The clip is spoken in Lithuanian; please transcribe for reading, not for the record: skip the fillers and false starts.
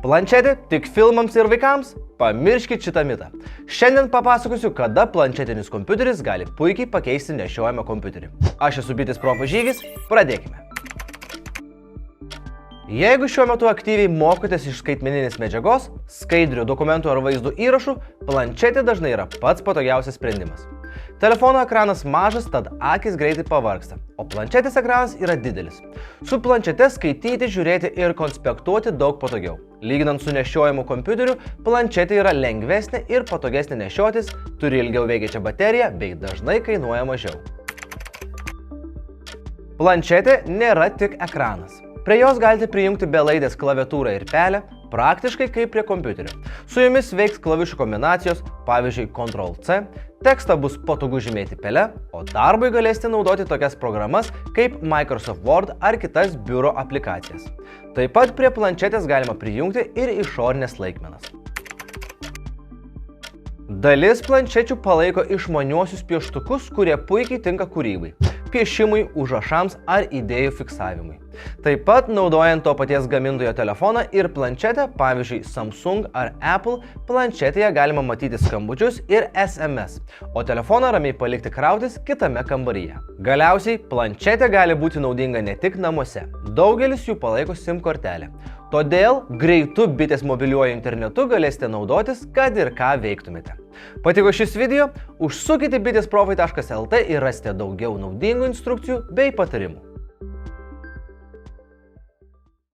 Planšetė tik filmams ir vaikams? Pamirškit šitą mitą. Šiandien papasakosiu, kada planšetinis kompiuteris gali puikiai pakeisti nešiojamą kompiuterį. Aš esu Bitės Profas Žygis, pradėkime. Jeigu šiuo metu aktyviai mokotės iš skaitmeninės medžiagos, skaidrių, dokumentų ar vaizdų įrašų, planšetė dažnai yra pats patogiausias sprendimas. Telefono ekranas mažas, tad akis greitai pavargsta, o planšetės ekranas yra didelis. Su planšete skaityti, žiūrėti ir konspektuoti daug patogiau. Lyginant su nešiojamu kompiuteriu, planšetė yra lengvesnė ir patogesnė nešiotis, turi ilgiau veikiančią bateriją bei dažnai kainuoja mažiau. Planšetė nėra tik ekranas. Prie jos galite prijungti belaidės klaviatūrą ir pelę, praktiškai kaip prie kompiuterio. Su jumis veiks klavišų kombinacijos, pavyzdžiui Ctrl+C, tekstą bus patogu žymėti pele, o darbui galėsite naudoti tokias programas kaip Microsoft Word ar kitas biuro aplikacijas. Taip pat prie planšetės galima prijungti ir išorinės laikmenas. Dalis planšečių palaiko išmaniuosius pieštukus, kurie puikiai tinka kūrybai, piešimui, užrašams ar idėjų fiksavimui. Taip pat, naudojant to paties gamintojo telefoną ir planšetę, pavyzdžiui Samsung ar Apple, planšetėje galima matyti skambučius ir SMS, o telefoną ramiai palikti krautis kitame kambaryje. Galiausiai, planšetė gali būti naudinga ne tik namuose. Daugelis jų palaiko SIM kortelę. Todėl greitu Bitės mobiliuoju internetu galėsite naudotis, kad ir ką veiktumėte. Patiko šis video? Užsukite bitesprofai.lt ir rasite daugiau naudingų instrukcijų bei patarimų.